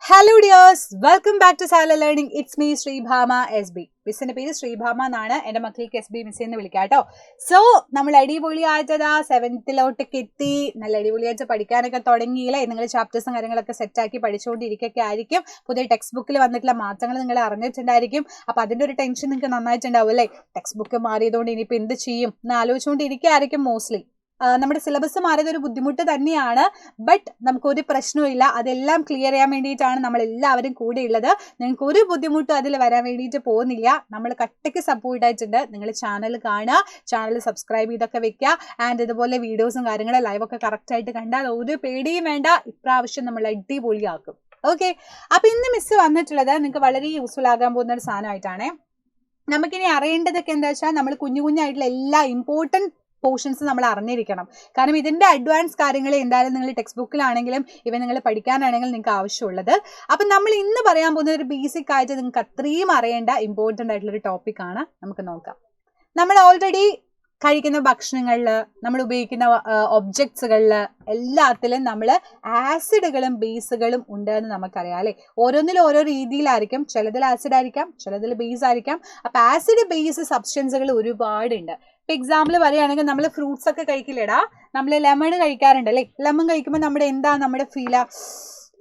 Hello dears, welcome back to സാല learning. It's me Sreebhama SB. മിസ്സിന്റെ പേര് ശ്രീഭാമ എന്നാണ്. എന്റെ മക്കൾക്ക് SB മിസ് എന്ന് വിളിക്കാം കേട്ടോ. സോ നമ്മൾ അടിപൊളിയായിട്ടതാ 7th എത്തി. നല്ല അടിപൊളിയായിട്ട് പഠിക്കാനൊക്കെ തുടങ്ങിയില്ലേ? നിങ്ങൾ ചാപ്റ്റേഴ്സും കാര്യങ്ങളൊക്കെ സെറ്റാക്കി പഠിച്ചുകൊണ്ടിരിക്കുകയൊക്കെ ആയിരിക്കും. പുതിയ ടെക്സ്റ്റ് ബുക്കിൽ വന്നിട്ടുള്ള മാറ്റങ്ങൾ നിങ്ങൾ അറിഞ്ഞിട്ടുണ്ടായിരിക്കും. അപ്പൊ അതിന്റെ ഒരു ടെൻഷൻ നിങ്ങൾക്ക് നന്നായിട്ടുണ്ടാവും അല്ലേ? ടെക്സ്റ്റ് ബുക്ക് മാറിയതുകൊണ്ട് ഇനിയിപ്പോൾ എന്ത് ചെയ്യും എന്ന് ആലോചിച്ചുകൊണ്ടിരിക്കുകയായിരിക്കും മോസ്റ്റ്ലി. നമ്മുടെ സിലബസ് മാറിയത് ഒരു ബുദ്ധിമുട്ട് തന്നെയാണ്. ബട്ട് നമുക്കൊരു പ്രശ്നവും അതെല്ലാം ക്ലിയർ ചെയ്യാൻ വേണ്ടിയിട്ടാണ് നമ്മൾ എല്ലാവരും കൂടെ ഉള്ളത്. നിങ്ങൾക്ക് ഒരു ബുദ്ധിമുട്ടും അതിൽ വരാൻ വേണ്ടിയിട്ട് പോകുന്നില്ല. നമ്മൾ കട്ടയ്ക്ക് സപ്പോർട്ട് ആയിട്ടുണ്ട്. നിങ്ങൾ ചാനൽ കാണുക, ചാനൽ സബ്സ്ക്രൈബ് ചെയ്തൊക്കെ വെക്കുക. ആൻഡ് ഇതുപോലെ വീഡിയോസും കാര്യങ്ങളും ലൈവൊക്കെ കറക്റ്റ് ആയിട്ട് കണ്ടാൽ ഒരു പേടിയും വേണ്ട. ഇപ്രാവശ്യം നമ്മൾ അടിപൊളിയാക്കും. ഓക്കെ, അപ്പൊ ഇന്ന് മിസ് വന്നിട്ടുള്ളത് നിങ്ങൾക്ക് വളരെ യൂസ്ഫുൾ ആകാൻ പോകുന്ന ഒരു സാധനമായിട്ടാണ്. നമുക്കിനി അറിയേണ്ടതൊക്കെ എന്താ വെച്ചാൽ നമ്മൾ കുഞ്ഞായിട്ടുള്ള എല്ലാ ഇമ്പോർട്ടൻറ്റ് പോർഷൻസ് നമ്മൾ അറിഞ്ഞിരിക്കണം. കാരണം ഇതിന്റെ അഡ്വാൻസ് കാര്യങ്ങൾ എന്തായാലും നിങ്ങൾ ടെക്സ്റ്റ് ബുക്കിലാണെങ്കിലും ഇവ നിങ്ങൾ പഠിക്കാനാണെങ്കിലും നിങ്ങൾക്ക് ആവശ്യമുള്ളത്. അപ്പം നമ്മൾ ഇന്ന് പറയാൻ പോകുന്ന ഒരു ബേസിക് ആയിട്ട് നിങ്ങൾക്ക് അത്രയും അറിയേണ്ട ഇമ്പോർട്ടൻ്റ് ആയിട്ടുള്ള ഒരു ടോപ്പിക്കാണ്. നമുക്ക് നോക്കാം. നമ്മൾ ഓൾറെഡി കഴിക്കുന്ന ഭക്ഷണങ്ങളിൽ, നമ്മൾ ഉപയോഗിക്കുന്ന ഒബ്ജക്ട്സുകളിൽ എല്ലാത്തിലും നമ്മൾ ആസിഡുകളും ബേസുകളും ഉണ്ടെന്ന് നമുക്കറിയാം അല്ലേ? ഓരോന്നിലും ഓരോ രീതിയിലായിരിക്കും. ചിലതിൽ ആസിഡ് ആയിരിക്കാം, ചിലതിൽ ബേസ് ആയിരിക്കാം. അപ്പം ആസിഡ് ബേസ് സബ്സ്റ്റൻസുകൾ ഒരുപാടുണ്ട്. ഇപ്പം എക്സാമ്പിൾ പറയുകയാണെങ്കിൽ നമ്മൾ ഫ്രൂട്ട്സ് ഒക്കെ കഴിക്കില്ലേടാ, നമ്മൾ ലെമൺ കഴിക്കാറുണ്ട് അല്ലേ? ലെമൺ കഴിക്കുമ്പോൾ നമ്മുടെ ഫീല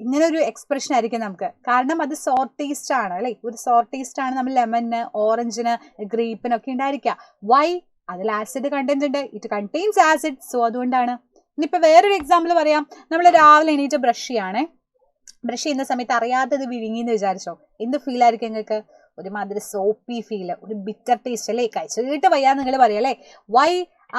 ഇങ്ങനെ ഒരു എക്സ്പ്രഷൻ ആയിരിക്കും നമുക്ക്. കാരണം അത് സോർ ടേസ്റ്റ് ആണ് അല്ലേ? ഒരു സോർ ടേസ്റ്റ് ആണ് നമ്മൾ ലെമണിന്, ഓറഞ്ചിന്, ഗ്രേപ്പിനൊക്കെ ഉണ്ടായിരിക്കുക. വൈ? അതിൽ ആസിഡ് കണ്ടന്റ് ഉണ്ട്. It contains acid. സോ അതുകൊണ്ടാണ്. ഇനിയിപ്പോൾ വേറൊരു എക്സാമ്പിൾ പറയാം. നമ്മൾ രാവിലെ എണീറ്റ് ബ്രഷ് ചെയ്യുന്ന സമയത്ത് അറിയാത്തത് വിഴുങ്ങിന്ന് വിചാരിച്ചോ, എന്ത് ഫീൽ ആയിരിക്കും നിങ്ങൾക്ക്? ഒരുമാതിരി സോപ്പി ഫീല്, ഒരു ബിറ്റർ ടേസ്റ്റ് അല്ലേ? കഴിച്ചിട്ട് വയ്യാന്ന് നിങ്ങൾ പറയാം അല്ലേ? വൈ?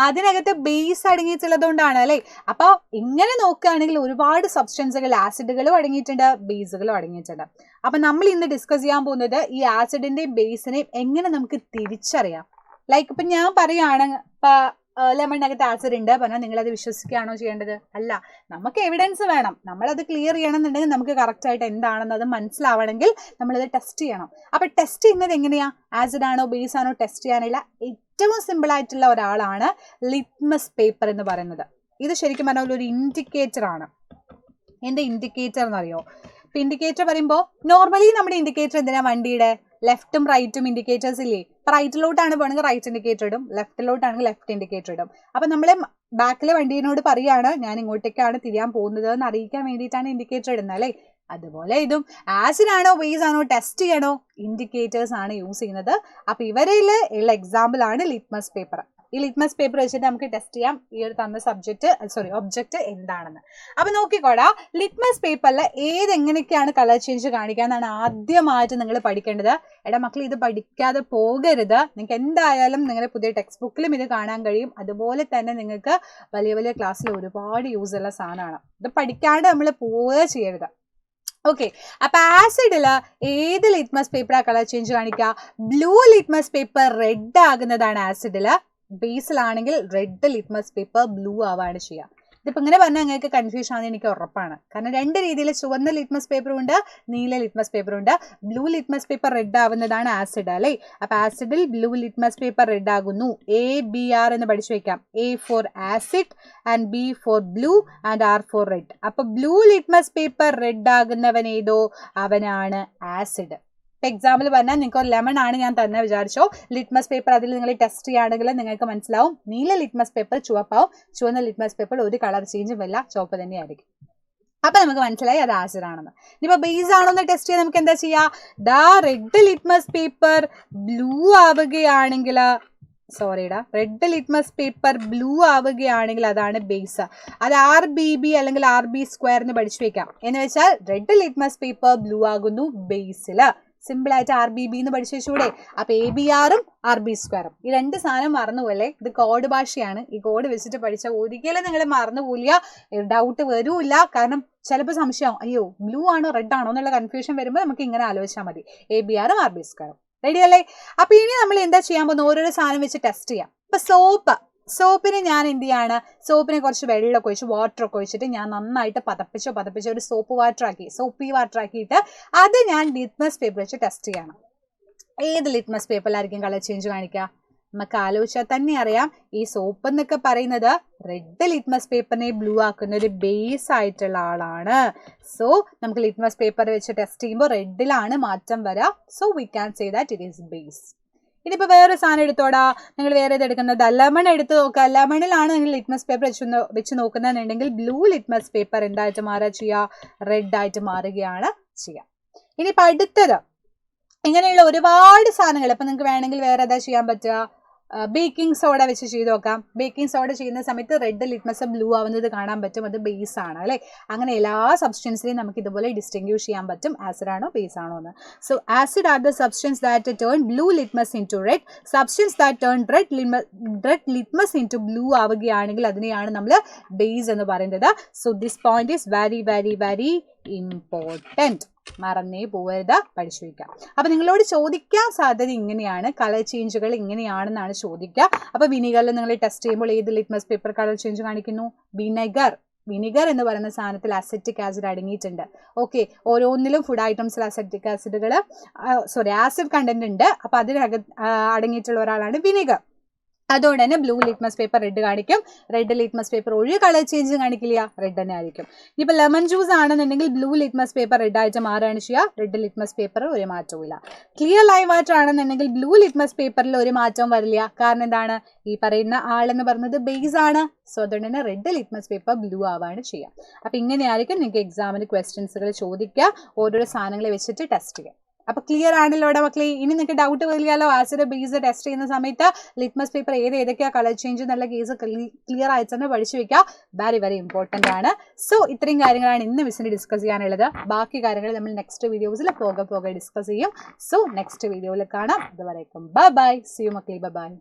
അതിനകത്ത് ബേസ് അടങ്ങിയിട്ടുള്ളതുകൊണ്ടാണ് അല്ലേ? അപ്പോൾ ഇങ്ങനെ നോക്കുകയാണെങ്കിൽ ഒരുപാട് സബ്സ്റ്റൻസുകൾ, ആസിഡുകളും അടങ്ങിയിട്ടുണ്ട്, ബേസുകളും അടങ്ങിയിട്ടുണ്ട്. അപ്പം നമ്മൾ ഇന്ന് ഡിസ്കസ് ചെയ്യാൻ പോകുന്നത് ഈ ആസിഡിന്റെയും ബേസിനെയും എങ്ങനെ നമുക്ക് തിരിച്ചറിയാം. ലൈക്ക് ഇപ്പം ഞാൻ പറയുകയാണ്, ലെമണിനകത്ത് ആസിഡ് ഉണ്ട് പറഞ്ഞാൽ നിങ്ങളത് വിശ്വസിക്കുകയാണോ ചെയ്യേണ്ടത്? അല്ല, നമുക്ക് എവിഡൻസ് വേണം. നമ്മളത് ക്ലിയർ ചെയ്യണമെന്നുണ്ടെങ്കിൽ നമുക്ക് കറക്റ്റായിട്ട് എന്താണെന്ന് അത് മനസ്സിലാവണമെങ്കിൽ നമ്മളത് ടെസ്റ്റ് ചെയ്യണം. അപ്പം ടെസ്റ്റ് ചെയ്യുന്നത് എങ്ങനെയാ? ആസിഡ് ആണോ ബേസ് ആണോ ടെസ്റ്റ് ചെയ്യാനുള്ള ഏറ്റവും സിമ്പിൾ ആയിട്ടുള്ള ഒരാളാണ് ലിറ്റ്മസ് പേപ്പർ എന്ന് പറയുന്നത്. ഇത് ശരിക്കും പറഞ്ഞാൽ ഒരു ഇൻഡിക്കേറ്റർ ആണ്. എന്താ ഇൻഡിക്കേറ്റർ എന്നറിയോ? ഇപ്പം ഇൻഡിക്കേറ്റർ പറയുമ്പോൾ നോർമലി നമ്മുടെ ഇൻഡിക്കേറ്റർ എന്തിനാ? വണ്ടിയുടെ ലെഫ്റ്റും റൈറ്റും ഇൻഡിക്കേറ്റേഴ്സ് ഇല്ലേ? ഇപ്പം റൈറ്റിലോട്ടാണ് പോകണമെങ്കിൽ റൈറ്റ് ഇൻഡിക്കേറ്റർ ഇടും, ലെഫ്റ്റിലോട്ടാണെങ്കിൽ ലെഫ്റ്റ് ഇൻഡിക്കേറ്റർ ഇടും. അപ്പം നമ്മൾ ബാക്കിലെ വണ്ടീനോട് പറയുകയാണ് ഞാൻ ഇങ്ങോട്ടേക്കാണ് തിരിയാൻ പോകുന്നത് എന്ന് അറിയിക്കാൻ വേണ്ടിയിട്ടാണ് ഇൻഡിക്കേറ്റർ ഇടുന്നത് അല്ലേ? അതുപോലെ ഇതും ആസിഡ് ആണോ ബേസ് ആണോ ടെസ്റ്റ് ചെയ്യണോ, ഇൻഡിക്കേറ്റേഴ്സ് ആണ് യൂസ് ചെയ്യുന്നത്. അപ്പം ഇവരിൽ ഉള്ള എക്സാമ്പിൾ ആണ് ലിറ്റ്മസ് പേപ്പർ. ഈ ലിറ്റ്മസ് പേപ്പർ വെച്ചിട്ട് നമുക്ക് ടെസ്റ്റ് ചെയ്യാം ഈ ഒരു തന്ന ഒബ്ജക്റ്റ് എന്താണെന്ന്. അപ്പൊ നോക്കിക്കോടാ, ലിറ്റ്മസ് പേപ്പറിൽ എങ്ങനെയൊക്കെയാണ് കളർ ചേഞ്ച് കാണിക്കുക എന്നാണ് ആദ്യമായിട്ട് നിങ്ങൾ പഠിക്കേണ്ടത്. എടാ മക്കൾ, ഇത് പഠിക്കാതെ പോകരുത്. നിങ്ങൾക്ക് എന്തായാലും നിങ്ങളുടെ പുതിയ ടെക്സ്റ്റ് ബുക്കിലും ഇത് കാണാൻ കഴിയും. അതുപോലെ തന്നെ നിങ്ങൾക്ക് വലിയ വലിയ ക്ലാസ്സിൽ ഒരുപാട് യൂസ് ഉള്ള സാധനമാണ്. ഇത് പഠിക്കാണ്ട് നമ്മൾ പോവുക ചെയ്യരുത്. ഓക്കെ, അപ്പൊ ആസിഡില് ഏത് ലിറ്റ്മസ് പേപ്പറാ കളർ ചേഞ്ച് കാണിക്കുക? ബ്ലൂ ലിറ്റ്മസ് പേപ്പർ റെഡ് ആകുന്നതാണ് ആസിഡില്. ബേസിലാണെങ്കിൽ റെഡ് ലിറ്റ്മസ് പേപ്പർ ബ്ലൂ ആവാണ് ചെയ്യുക. ഇതിപ്പോൾ ഇങ്ങനെ പറഞ്ഞാൽ നിങ്ങൾക്ക് കൺഫ്യൂഷൻ ആണെന്ന് എനിക്ക് ഉറപ്പാണ്. കാരണം രണ്ട് രീതിയിൽ ചുവന്ന ലിറ്റ്മസ് പേപ്പറും ഉണ്ട്, നീല ലിറ്റ്മസ് പേപ്പറും ഉണ്ട്. ബ്ലൂ ലിറ്റ്മസ് പേപ്പർ റെഡ് ആവുന്നതാണ് ആസിഡ് അല്ലേ? അപ്പൊ ആസിഡിൽ ബ്ലൂ ലിറ്റ്മസ് പേപ്പർ റെഡ് ആകുന്നു. ABR എന്ന് പഠിച്ചു വെക്കാം. A for acid and B for blue and R for red. അപ്പൊ ബ്ലൂ ലിറ്റ്മസ് പേപ്പർ റെഡ് ആകുന്നവൻ ഏതോ അവനാണ് ആസിഡ്. എക്സാമ്പിൾ പറഞ്ഞാൽ നിങ്ങൾക്ക് ഒരു ലെമൺ ആണ് ഞാൻ തന്നെ വിചാരിച്ചോ, ലിറ്റ്മസ് പേപ്പർ അതിൽ നിങ്ങൾ ടെസ്റ്റ് ചെയ്യുകയാണെങ്കിൽ നിങ്ങൾക്ക് മനസ്സിലാവും നീല ലിറ്റ്മസ് പേപ്പർ ചുവപ്പാവും, ചുവന്ന ലിറ്റ്മസ് പേപ്പർ ഒരു കളർ ചേഞ്ചും വല്ല, ചുവപ്പ് തന്നെയായിരിക്കും. അപ്പൊ നമുക്ക് മനസ്സിലായി അത് ആസിഡ് ആണെന്ന്. ഇനിയിപ്പോ ബേസ് ആണോ എന്ന് ടെസ്റ്റ് ചെയ്യാൻ നമുക്ക് എന്താ ചെയ്യാ? റെഡ് ലിറ്റ്മസ് പേപ്പർ ബ്ലൂ ആവുകയാണെങ്കിൽ റെഡ് ലിറ്റ്മസ് പേപ്പർ ബ്ലൂ ആവുകയാണെങ്കിൽ അതാണ് ബേസ്. അത് RBB അല്ലെങ്കിൽ RB² എന്ന് പഠിച്ചു വെക്കാം. എന്ന് വെച്ചാൽ റെഡ് ലിറ്റ്മസ് പേപ്പർ ബ്ലൂ ആകുന്നു ബേസില്. സിമ്പിൾ ആയിട്ട് RBB എന്ന് പഠിച്ചു വെച്ചൂടെ? അപ്പൊ ABRും RB². ഈ രണ്ട് സാധനം മറന്നുപോലെ. ഇത് കോഡ് ഭാഷയാണ്. ഈ കോഡ് വെച്ചിട്ട് പഠിച്ച ഒരിക്കലും നിങ്ങൾ മറന്നുപോലില്ല, ഡൗട്ട് വരൂല്ല. കാരണം ചിലപ്പോൾ സംശയം, അയ്യോ ബ്ലൂ ആണോ റെഡ് ആണോ എന്നുള്ള കൺഫ്യൂഷൻ വരുമ്പോൾ നമുക്ക് ഇങ്ങനെ ആലോചിച്ചാൽ മതി. ABRും RB². റെഡി അല്ലേ? അപ്പൊ ഇനി നമ്മൾ എന്താ ചെയ്യാൻ പോകുന്നത്? ഓരോരോ സാധനം വെച്ച് ടെസ്റ്റ് ചെയ്യാം. ഇപ്പൊ സോപ്പിന് ഞാൻ എന്ത് ചെയ്യാണ്? സോപ്പിനെ കുറച്ച് വെള്ളമൊക്കെ ഒഴിച്ച് വാട്ടറൊക്കെ ഒഴിച്ചിട്ട് ഞാൻ നന്നായിട്ട് പതപ്പിച്ച് ഒരു സോപ്പി വാട്ടർ ആക്കിയിട്ട് അത് ഞാൻ ലിറ്റ്മസ് പേപ്പർ വെച്ച് ടെസ്റ്റ് ചെയ്യണം. ഏത് ലിറ്റ്മസ് പേപ്പറിലായിരിക്കും കളർ ചേഞ്ച് കാണിക്കുക? നമുക്ക് ആലോചിച്ചാൽ തന്നെ അറിയാം ഈ സോപ്പ് എന്നൊക്കെ പറയുന്നത് റെഡ് ലിറ്റ്മസ് പേപ്പറിനെ ബ്ലൂ ആക്കുന്ന ഒരു ബേസ് ആയിട്ടുള്ള ആളാണ്. സോ നമുക്ക് ലിറ്റ്മസ് പേപ്പർ വെച്ച് ടെസ്റ്റ് ചെയ്യുമ്പോൾ റെഡിലാണ് മാറ്റം വരിക. So we can say that it is base. ഇനിയിപ്പോൾ വേറെ സാധനം എടുത്തോടാ, നിങ്ങൾ വേറെ ഇത് എടുക്കുന്നത് ലെമൺ എടുത്ത് നോക്കുക. ലെമണിലാണ് നിങ്ങൾ ലിറ്റ്മസ് പേപ്പർ വെച്ച് നോക്കുന്നതെന്നുണ്ടെങ്കിൽ ബ്ലൂ ലിറ്റ്മസ് പേപ്പർ എന്തായിട്ട് മാറുക ചെയ്യുക, റെഡ് ആയിട്ട് മാറുകയാണ് ചെയ്യുക. ഇനിയിപ്പോൾ അടുത്തത് ഇങ്ങനെയുള്ള ഒരുപാട് സാധനങ്ങൾ ഇപ്പം നിങ്ങൾക്ക് വേണമെങ്കിൽ വേറെ ഏതാ ചെയ്യാൻ പറ്റുക, ബേക്കിംഗ് സോഡ വെച്ച് ചെയ്ത് നോക്കാം. ബേക്കിംഗ് സോഡ ചെയ്യുന്ന സമയത്ത് റെഡ് ലിറ്റ്മസ് ബ്ലൂ ആവുന്നത് കാണാൻ പറ്റും, അത് ബേസ് ആണ് അല്ലേ. അങ്ങനെ എല്ലാ സബ്സ്റ്റൻസിനെയും നമുക്ക് ഇതുപോലെ ഡിസ്റ്റിങ്ക്വിഷ് ചെയ്യാൻ പറ്റും ആസിഡ് ആണോ ബേസ് ആണോ എന്ന്. So acid are the substance that turn blue litmus into red. Substance that turn red litmus into blue ആവുകയാണെങ്കിൽ അതിനെയാണ് നമ്മൾ ബേസ് എന്ന് പറയുന്നത്. So this point is very very very important. മറന്നേ പോവരുത്, പഠിച്ചു വയ്ക്കാം. അപ്പൊ നിങ്ങളോട് ചോദിക്കാൻ സാധ്യത ഇങ്ങനെയാണ്, കളർ ചേഞ്ചുകൾ ഇങ്ങനെയാണെന്നാണ് ചോദിക്കുക. അപ്പൊ വിനിഗറിൽ നിങ്ങൾ ടെസ്റ്റ് ചെയ്യുമ്പോൾ ഏത് ലിറ്റ്മസ് പേപ്പർ കളർ ചേഞ്ച് കാണിക്കുന്നു? വിനിഗർ എന്ന് പറയുന്ന സാധനത്തിൽ അസറ്റിക് ആസിഡ് അടങ്ങിയിട്ടുണ്ട്. ഓക്കെ, ഓരോന്നിലും ഫുഡ് ഐറ്റംസിൽ അസറ്റിക് ആസിഡുകൾ ആസിഡ് കണ്ടന്റ് ഉണ്ട്. അപ്പൊ അതിനകത്ത് അടങ്ങിയിട്ടുള്ള ഒരാളാണ് വിനിഗർ. അതുകൊണ്ട് തന്നെ ബ്ലൂ ലിറ്റ്മസ് പേപ്പർ റെഡ് കാണിക്കും. റെഡ് ലിറ്റ്മസ് പേപ്പർ ഒരു കളർ ചേഞ്ച് കാണിക്കില്ല, റെഡ് തന്നെ ആയിരിക്കും. ഇനിയിപ്പോൾ ലെമൺ ജ്യൂസ് ആണെന്നുണ്ടെങ്കിൽ ബ്ലൂ ലിറ്റ്മസ് പേപ്പർ റെഡ് ആയിട്ട് മാറുകയാണ് ചെയ്യുക, റെഡ് ലിറ്റ്മസ് പേപ്പർ ഒരു മാറ്റവും ഇല്ല. ക്ലിയർ ലൈവ് വാട്ടർ ആണെന്നുണ്ടെങ്കിൽ ബ്ലൂ ലിറ്റ്മസ് പേപ്പറിൽ ഒരു മാറ്റവും വരില്ല. കാരണം എന്താണ്, ഈ പറയുന്ന ആളെന്ന് പറയുന്നത് ബേസ് ആണ്. സോ അതുകൊണ്ട് തന്നെ റെഡ് ലിറ്റ്മസ് പേപ്പർ ബ്ലൂ ആവാണ് ചെയ്യുക. അപ്പം ഇങ്ങനെയായിരിക്കും നിങ്ങൾക്ക് എക്സാമിന് ക്വസ്റ്റ്യൻസുകൾ ചോദിക്കുക, ഓരോരോ സാധനങ്ങളെ വെച്ചിട്ട് ടെസ്റ്റ് ചെയ്യുക. അപ്പൊ ക്ലിയർ ആണല്ലോ ഇവിടെ മക്കളെ. ഇനി നിങ്ങൾക്ക് ഡൗട്ട് വരികയല്ലോ, ആസിഡ് ബേസ് ടെസ്റ്റ് ചെയ്യുന്ന സമയത്ത് ലിറ്റ്മസ് പേപ്പർ ഏതൊക്കെയാ കളർ ചേഞ്ച് എന്നുള്ള കേസ് ക്ലിയർ ആയിട്ട് തന്നെ പഠിച്ചു വെക്കുക. വെരി വെരി ഇമ്പോർട്ടൻ്റ് ആണ്. സോ ഇത്രയും കാര്യങ്ങളാണ് ഇന്ന് മിസ്സിന് ഡിസ്കസ് ചെയ്യാനുള്ളത്. ബാക്കി കാര്യങ്ങൾ നമ്മൾ നെക്സ്റ്റ് വീഡിയോസിൽ പോകെ ഡിസ്കസ് ചെയ്യും. സോ നെക്സ്റ്റ് വീഡിയോയിൽ കാണാം. അതുവരേക്കും ബൈ ബൈ. സി യു മക്കളെ, ബൈ ബൈ.